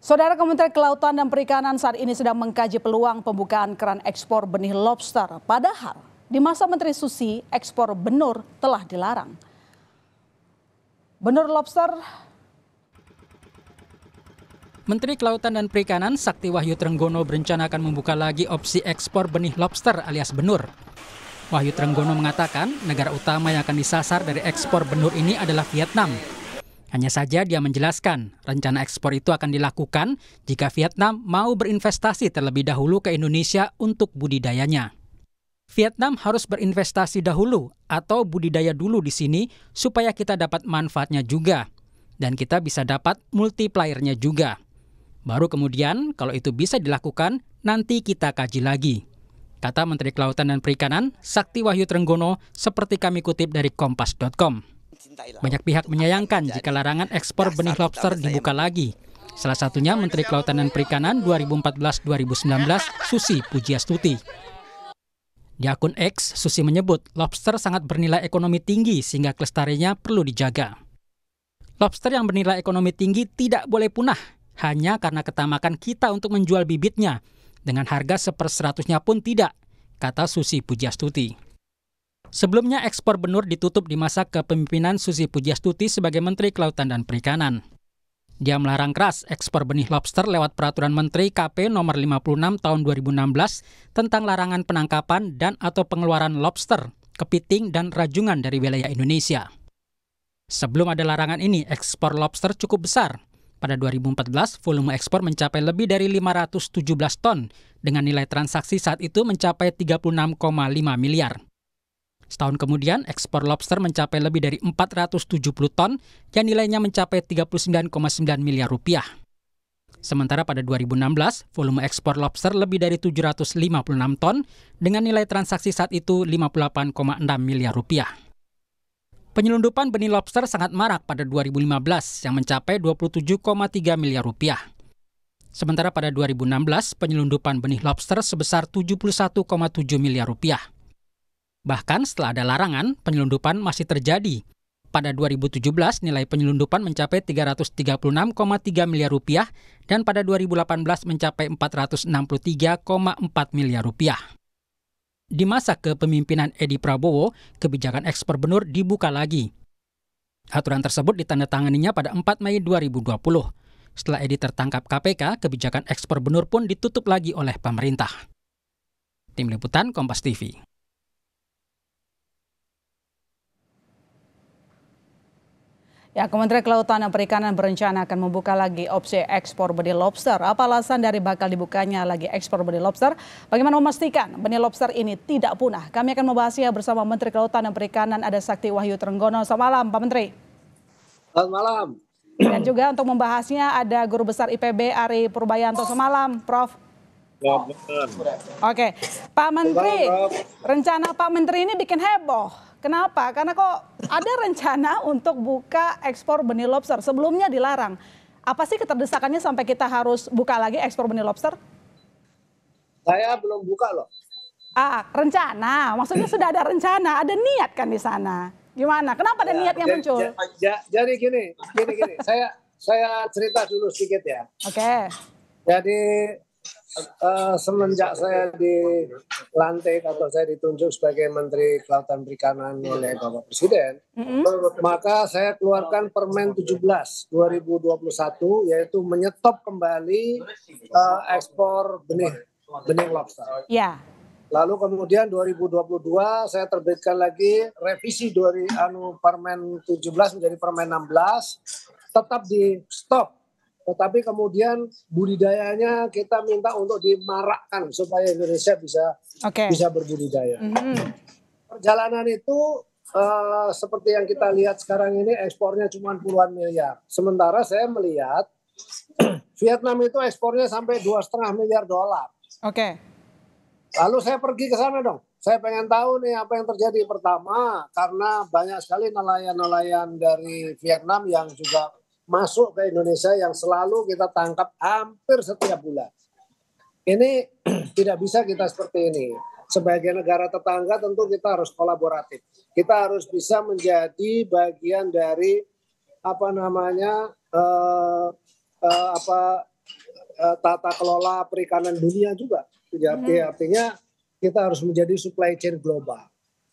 Saudara, Kementerian Kelautan dan Perikanan saat ini sedang mengkaji peluang pembukaan keran ekspor benih lobster. Padahal di masa Menteri Susi, ekspor benur telah dilarang. Benur lobster. Menteri Kelautan dan Perikanan Sakti Wahyu Trenggono berencana akan membuka lagi opsi ekspor benih lobster alias benur. Wahyu Trenggono mengatakan negara utama yang akan disasar dari ekspor benur ini adalah Vietnam. Hanya saja dia menjelaskan, rencana ekspor itu akan dilakukan jika Vietnam mau berinvestasi terlebih dahulu ke Indonesia untuk budidayanya. Vietnam harus berinvestasi dahulu atau budidaya dulu di sini supaya kita dapat manfaatnya juga. Dan kita bisa dapat multipliernya juga. Baru kemudian kalau itu bisa dilakukan, nanti kita kaji lagi. Kata Menteri Kelautan dan Perikanan, Sakti Wahyu Trenggono, seperti kami kutip dari Kompas.com. Banyak pihak menyayangkan jika larangan ekspor benih lobster dibuka lagi. Salah satunya Menteri Kelautan dan Perikanan 2014-2019, Susi Pujiastuti. Di akun X, Susi menyebut lobster sangat bernilai ekonomi tinggi sehingga kelestariannya perlu dijaga. Lobster yang bernilai ekonomi tinggi tidak boleh punah, hanya karena ketamakan kita untuk menjual bibitnya. Dengan harga 1/100-nya pun tidak, kata Susi Pujiastuti. Sebelumnya ekspor benur ditutup di masa kepemimpinan Susi Pujiastuti sebagai Menteri Kelautan dan Perikanan. Dia melarang keras ekspor benih lobster lewat Peraturan Menteri KP nomor 56 tahun 2016 tentang larangan penangkapan dan atau pengeluaran lobster, kepiting, dan rajungan dari wilayah Indonesia. Sebelum ada larangan ini, ekspor lobster cukup besar. Pada 2014, volume ekspor mencapai lebih dari 517 ton, dengan nilai transaksi saat itu mencapai 36,5 miliar. Setahun kemudian, ekspor lobster mencapai lebih dari 470 ton yang nilainya mencapai 39,9 miliar rupiah. Sementara pada 2016, volume ekspor lobster lebih dari 756 ton dengan nilai transaksi saat itu 58,6 miliar rupiah. Penyelundupan benih lobster sangat marak pada 2015 yang mencapai 27,3 miliar rupiah. Sementara pada 2016, penyelundupan benih lobster sebesar 71,7 miliar rupiah. Bahkan setelah ada larangan, penyelundupan masih terjadi. Pada 2017, nilai penyelundupan mencapai 336,3 miliar rupiah dan pada 2018 mencapai 463,4 miliar rupiah. Di masa kepemimpinan Edi Prabowo, kebijakan ekspor benur dibuka lagi. Aturan tersebut ditandatanganinya pada 4 Mei 2020. Setelah Edi tertangkap KPK, kebijakan ekspor benur pun ditutup lagi oleh pemerintah. Tim Liputan Kompas TV. Ya, Kementerian Kelautan dan Perikanan berencana akan membuka lagi opsi ekspor benih lobster. Apa alasan dari bakal dibukanya lagi ekspor benih lobster? Bagaimana memastikan benih lobster ini tidak punah? Kami akan membahasnya bersama Menteri Kelautan dan Perikanan, ada Sakti Wahyu Trenggono. Selamat malam, Pak Menteri. Selamat malam. Dan juga untuk membahasnya ada Guru Besar IPB Ari Purbayanto. Selamat malam, Prof. Oke, Pak Menteri, rencana Pak Menteri ini bikin heboh. Kenapa? Karena kok ada rencana untuk buka ekspor benih lobster. Sebelumnya dilarang. Apa sih keterdesakannya sampai kita harus buka lagi ekspor benih lobster? Saya belum buka loh. Rencana. Maksudnya sudah ada rencana, ada niat kan di sana. Gimana? Kenapa ada niatnya muncul? Jadi gini. Saya cerita dulu sedikit ya. Oke. Jadi semenjak saya dilantik atau saya ditunjuk sebagai Menteri Kelautan Perikanan oleh Bapak Presiden, maka saya keluarkan Permen 17 2021 yaitu menyetop kembali ekspor benih lobster. Ya. Lalu kemudian 2022 saya terbitkan lagi revisi Permen 17 menjadi Permen 16, tetap di stop. Tetapi kemudian budidayanya kita minta untuk dimarakkan supaya Indonesia bisa berbudidaya. Perjalanan itu seperti yang kita lihat sekarang ini ekspornya cuma puluhan miliar. Sementara saya melihat Vietnam itu ekspornya sampai $2,5 miliar. Oke. Lalu saya pergi ke sana dong. Saya pengen tahu nih apa yang terjadi. Pertama, karena banyak sekali nelayan-nelayan dari Vietnam yang juga masuk ke Indonesia yang selalu kita tangkap hampir setiap bulan. Ini tidak bisa kita seperti ini. Sebagai negara tetangga tentu kita harus kolaboratif. Kita harus bisa menjadi bagian dari tata kelola perikanan dunia juga. Jadi artinya kita harus menjadi supply chain global.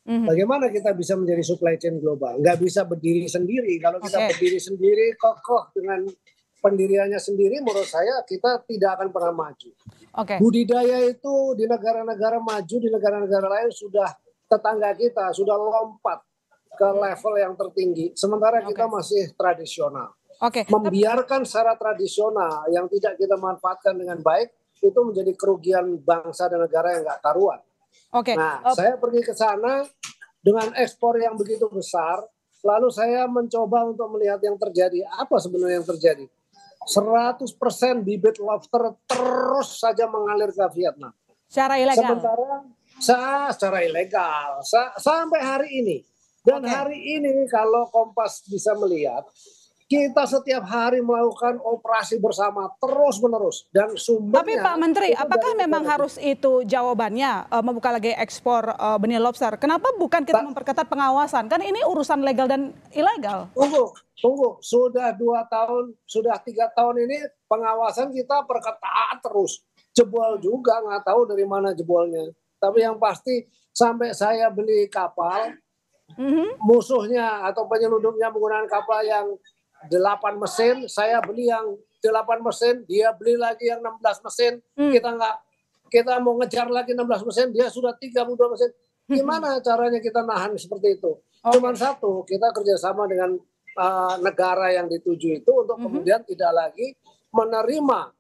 Bagaimana kita bisa menjadi supply chain global? Nggak bisa berdiri sendiri. Kalau kita berdiri sendiri, kokoh dengan pendiriannya sendiri, menurut saya kita tidak akan pernah maju. Budidaya itu di negara-negara maju, di negara-negara lain sudah tetangga kita, sudah lompat ke level yang tertinggi. Sementara kita masih tradisional. Membiarkan secara tradisional yang tidak kita manfaatkan dengan baik, itu menjadi kerugian bangsa dan negara yang nggak karuan. Nah, saya pergi ke sana dengan ekspor yang begitu besar, lalu saya mencoba untuk melihat yang terjadi. Apa sebenarnya yang terjadi? 100% bibit lobster terus saja mengalir ke Vietnam. Secara ilegal? Secara ilegal. Sampai hari ini. Dan hari ini kalau Kompas bisa melihat, kita setiap hari melakukan operasi bersama terus-menerus. Dan sumbernya... Tapi Pak Menteri, apakah memang harus itu jawabannya membuka lagi ekspor benih lobster? Kenapa bukan kita memperketat pengawasan? Kan ini urusan legal dan ilegal. Tunggu. Sudah 2 tahun, sudah 3 tahun ini pengawasan kita perketat terus. Jebol juga, nggak tahu dari mana jebolnya. Tapi yang pasti sampai saya beli kapal, musuhnya atau penyelundupnya menggunakan kapal yang 8 mesin, saya beli yang 8 mesin, dia beli lagi yang 16 mesin, kita mau ngejar lagi 16 mesin, dia sudah 32 mesin. Gimana caranya kita nahan seperti itu? Cuman satu, kita kerjasama dengan negara yang dituju itu untuk kemudian tidak lagi menerima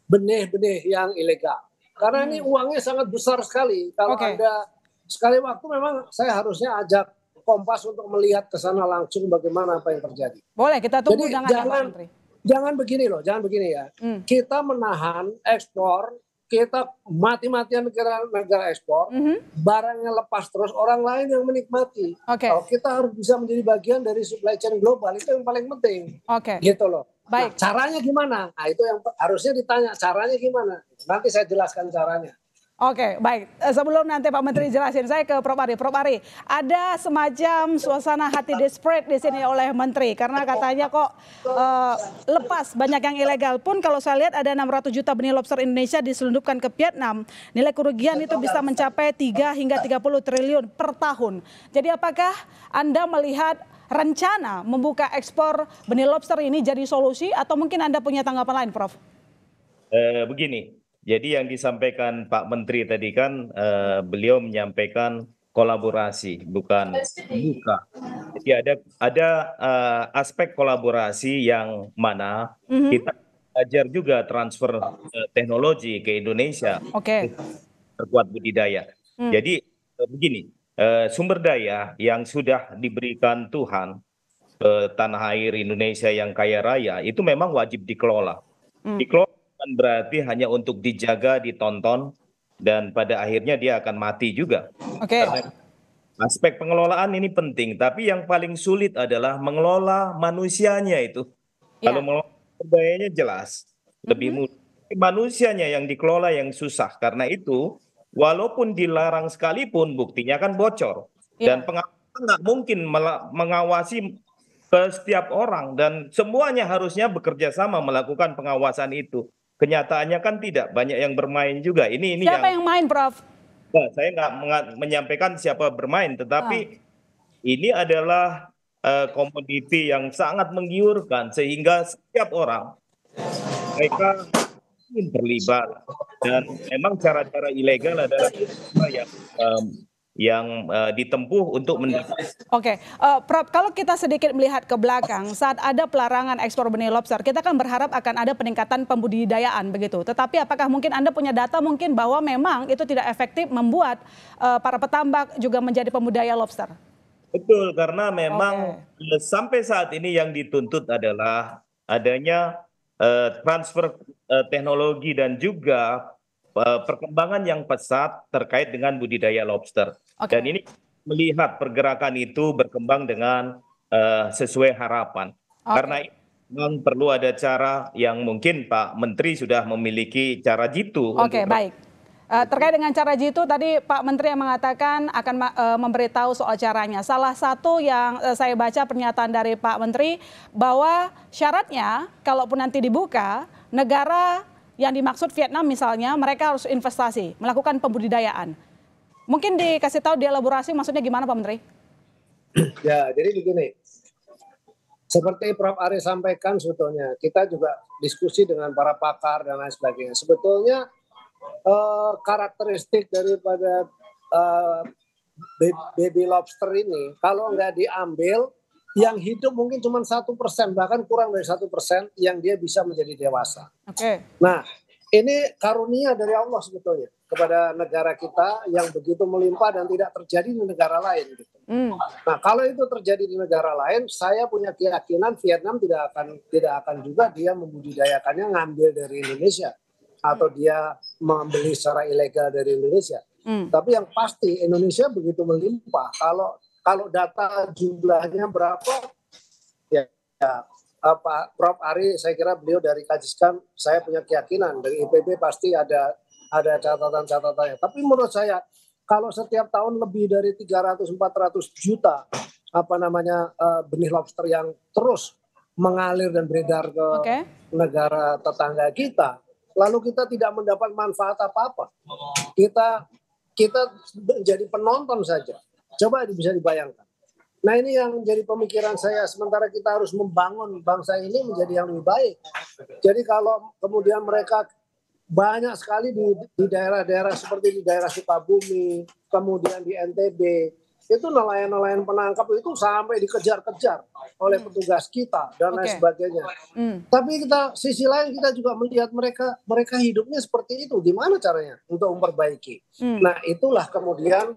benih-benih yang ilegal. Karena ini uangnya sangat besar sekali. Kalau Anda sekali waktu memang saya harusnya ajak Kompas untuk melihat ke sana langsung bagaimana apa yang terjadi. Boleh, kita tunggu. Jadi jangan begini loh, jangan begini ya. Kita menahan ekspor, kita mati-matian negara ekspor, barangnya lepas terus, orang lain yang menikmati. Kita harus bisa menjadi bagian dari supply chain global, itu yang paling penting. Gitu loh. Baik. Nah, caranya gimana? Nah, itu yang harusnya ditanya, caranya gimana? Nanti saya jelaskan caranya. Baik. Sebelum nanti Pak Menteri jelasin, saya ke Prof Ari. Prof Ari, ada semacam suasana hati desperate di sini oleh Menteri karena katanya kok lepas banyak yang ilegal pun. Kalau saya lihat ada 600 juta benih lobster Indonesia diselundupkan ke Vietnam. Nilai kerugian itu bisa mencapai 3 hingga 30 triliun per tahun. Jadi apakah Anda melihat rencana membuka ekspor benih lobster ini jadi solusi atau mungkin Anda punya tanggapan lain, Prof? Begini. Jadi yang disampaikan Pak Menteri tadi kan beliau menyampaikan kolaborasi bukan buka. Jadi ada aspek kolaborasi yang mana kita belajar juga transfer teknologi ke Indonesia, perkuat budidaya. Jadi begini, sumber daya yang sudah diberikan Tuhan ke tanah air Indonesia yang kaya raya itu memang wajib dikelola. Dikelola bukan berarti hanya untuk dijaga, ditonton, dan pada akhirnya dia akan mati juga. Aspek pengelolaan ini penting, tapi yang paling sulit adalah mengelola manusianya itu. Kalau mengelola sumber dayanya jelas, lebih mudah. Manusianya yang dikelola yang susah, karena itu walaupun dilarang sekalipun buktinya kan bocor. Dan pengawasan nggak mungkin mengawasi ke setiap orang, dan semuanya harusnya bekerja sama melakukan pengawasan itu. Kenyataannya kan tidak, banyak yang bermain juga. Ini siapa yang main, Prof? Nah, saya nggak menyampaikan siapa bermain, tetapi ini adalah komoditi yang sangat menggiurkan sehingga setiap orang mereka ingin terlibat, dan memang cara-cara ilegal adalah yang ditempuh untuk Prof, kalau kita sedikit melihat ke belakang saat ada pelarangan ekspor benih lobster, kita kan berharap akan ada peningkatan pembudidayaan begitu. Tetapi apakah mungkin Anda punya data mungkin bahwa memang itu tidak efektif membuat para petambak juga menjadi pembudidaya lobster? Betul, karena memang sampai saat ini yang dituntut adalah adanya transfer teknologi dan juga perkembangan yang pesat terkait dengan budidaya lobster. Dan ini melihat pergerakan itu berkembang dengan sesuai harapan. Karena itu memang perlu ada cara yang mungkin Pak Menteri sudah memiliki cara jitu. Baik. Terkait dengan cara jitu tadi Pak Menteri yang mengatakan akan memberitahu soal caranya. Salah satu yang saya baca pernyataan dari Pak Menteri bahwa syaratnya kalaupun nanti dibuka, negara yang dimaksud Vietnam misalnya mereka harus investasi, melakukan pembudidayaan. Mungkin dikasih tahu dielaborasi maksudnya gimana Pak Menteri? Ya, jadi begini. Seperti Prof. Ari sampaikan sebetulnya, kita juga diskusi dengan para pakar dan lain sebagainya. Sebetulnya karakteristik daripada baby lobster ini kalau nggak diambil, yang hidup mungkin cuma 1%, bahkan kurang dari 1% yang dia bisa menjadi dewasa. Oke. Nah, ini karunia dari Allah sebetulnya kepada negara kita yang begitu melimpah dan tidak terjadi di negara lain. Gitu. Nah, kalau itu terjadi di negara lain, saya punya keyakinan Vietnam tidak akan juga dia membudidayakannya ngambil dari Indonesia atau dia membeli secara ilegal dari Indonesia. Tapi yang pasti Indonesia begitu melimpah. Kalau data jumlahnya berapa, ya Pak Prof. Ari, saya kira beliau dari Kajiskan, saya punya keyakinan dari IPB pasti ada catatan-catatannya. Tapi menurut saya kalau setiap tahun lebih dari 300-400 juta benih lobster yang terus mengalir dan beredar ke negara tetangga kita, lalu kita tidak mendapat manfaat apa-apa. Kita menjadi penonton saja. Coba bisa dibayangkan. Nah, ini yang menjadi pemikiran saya. Sementara kita harus membangun bangsa ini menjadi yang lebih baik. Jadi kalau kemudian mereka banyak sekali di daerah-daerah seperti di daerah Sukabumi, kemudian di NTB, itu nelayan-nelayan penangkap itu sampai dikejar-kejar oleh petugas kita dan lain sebagainya. Tapi sisi lain kita juga melihat mereka hidupnya seperti itu. Gimana caranya untuk memperbaiki? Nah, itulah kemudian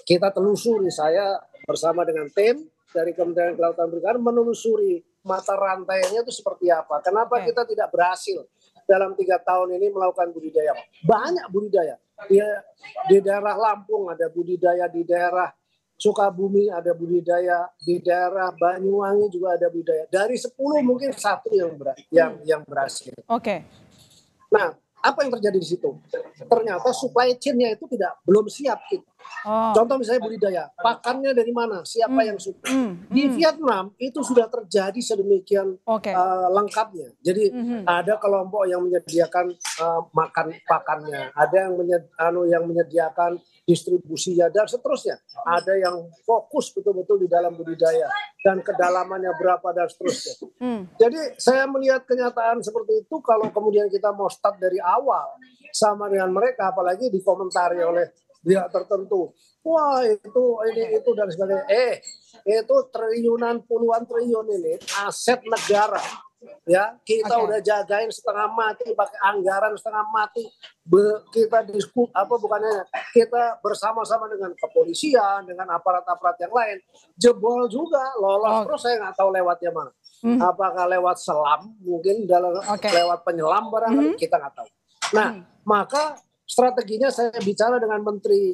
kita telusuri, saya bersama dengan tim dari Kementerian Kelautan dan Perikanan menelusuri mata rantainya itu seperti apa. Kenapa kita tidak berhasil dalam 3 tahun ini melakukan budidaya? Banyak budidaya. Di daerah Lampung ada budidaya, di daerah Sukabumi ada budidaya, di daerah Banyuwangi juga ada budidaya. Dari 10 mungkin 1 yang berhasil. Oke. Nah, apa yang terjadi di situ? Ternyata supply chain-nya itu belum siap. Gitu. Contoh misalnya budidaya, pakannya dari mana? Siapa yang suka? Di Vietnam itu sudah terjadi sedemikian lengkapnya. Jadi ada kelompok yang menyediakan pakannya, ada yang menyediakan distribusinya dan seterusnya. Ada yang fokus betul-betul di dalam budidaya dan kedalamannya berapa dan seterusnya. Jadi saya melihat kenyataan seperti itu kalau kemudian kita mau start dari awal sama dengan mereka, apalagi dikomentari oleh pihak tertentu. Wah, itu dan sebagainya. Itu triliunan, puluhan triliun ini aset negara. Ya, kita udah jagain setengah mati, pakai anggaran setengah mati. Kita bersama-sama dengan kepolisian, dengan aparat-aparat yang lain, jebol juga, lolos terus saya nggak tahu lewatnya mana. Apakah lewat selam, mungkin lewat penyelam barangkali, kita nggak tahu. Nah, maka strateginya saya bicara dengan Menteri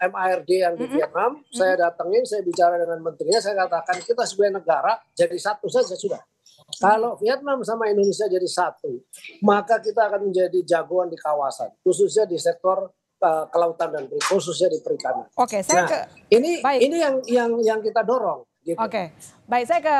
MARD yang di Vietnam, saya datengin, saya bicara dengan menterinya, saya katakan kita sebagai negara jadi satu saja sudah. Kalau Vietnam sama Indonesia jadi satu, maka kita akan menjadi jagoan di kawasan, khususnya di sektor kelautan dan khususnya di perikanan. Oke, ini yang kita dorong. Gitu. Oke, baik, saya ke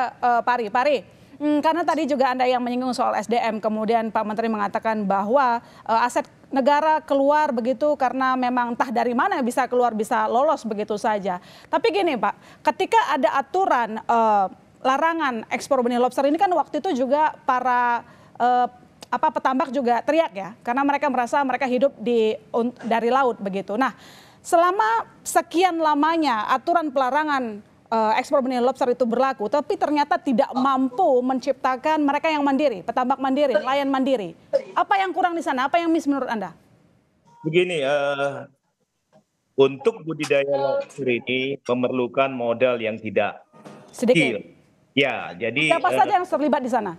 Pari. Karena tadi juga Anda yang menyinggung soal SDM, kemudian Pak Menteri mengatakan bahwa aset negara keluar begitu karena memang entah dari mana bisa keluar, bisa lolos begitu saja. Tapi gini Pak, ketika ada aturan larangan ekspor benih lobster ini kan waktu itu juga para petambak juga teriak ya, karena mereka merasa mereka hidup dari laut begitu. Nah, selama sekian lamanya aturan pelarangan ekspor benih lobster itu berlaku, tapi ternyata tidak mampu menciptakan mereka yang mandiri, petambak mandiri, nelayan mandiri. Apa yang kurang di sana? Apa yang miss menurut Anda? Begini, untuk budidaya lobster ini memerlukan modal yang tidak sedikit. Ya, jadi siapa saja yang terlibat di sana?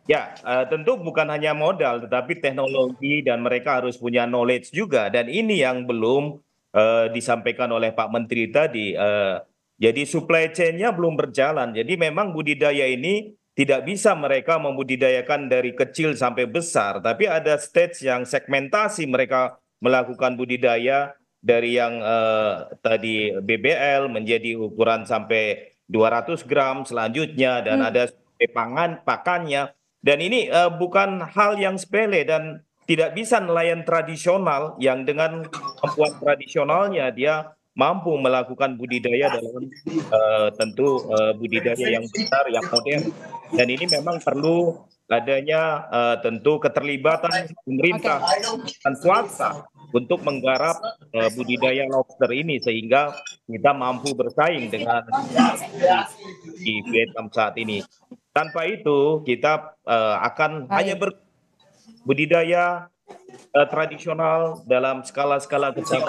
Ya, tentu bukan hanya modal, tetapi teknologi dan mereka harus punya knowledge juga. Dan ini yang belum disampaikan oleh Pak Menteri tadi. Jadi supply chain-nya belum berjalan. Jadi memang budidaya ini tidak bisa mereka membudidayakan dari kecil sampai besar, tapi ada stage yang segmentasi mereka melakukan budidaya dari yang tadi BBL menjadi ukuran sampai 200 gram selanjutnya, dan ada pakannya. Dan ini bukan hal yang sepele dan tidak bisa nelayan tradisional yang dengan kemampuan tradisionalnya dia mampu melakukan budidaya dalam tentu budidaya yang besar, yang modern. Dan ini memang perlu adanya tentu keterlibatan pemerintah dan swasta untuk menggarap budidaya lobster ini sehingga kita mampu bersaing dengan di Vietnam saat ini. Tanpa itu kita akan hanya berbudidaya tradisional dalam skala-skala kecil.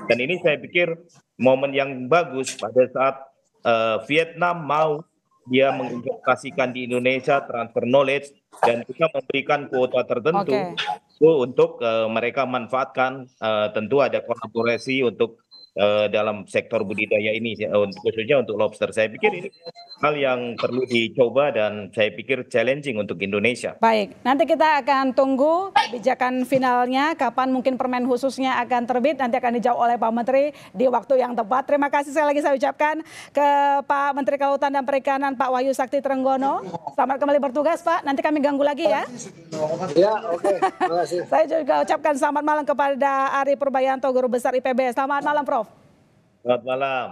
Dan ini saya pikir momen yang bagus pada saat Vietnam mau dia menginvestasikan di Indonesia, transfer knowledge, dan kita memberikan kuota tertentu untuk mereka manfaatkan. Tentu ada kolaborasi untuk dalam sektor budidaya ini, khususnya untuk lobster. Saya pikir ini hal yang perlu dicoba dan saya pikir challenging untuk Indonesia. Baik, nanti kita akan tunggu kebijakan finalnya, kapan mungkin permen khususnya akan terbit, nanti akan dijawab oleh Pak Menteri di waktu yang tepat. Terima kasih sekali lagi saya ucapkan ke Pak Menteri Kelautan dan Perikanan, Pak Wahyu Sakti Trenggono. Selamat kembali bertugas, Pak. Nanti kami ganggu lagi ya. Ya, oke. Terima kasih. Saya juga ucapkan selamat malam kepada Ari Purbayanto, Guru Besar IPB. Selamat malam, Prof. Selamat malam.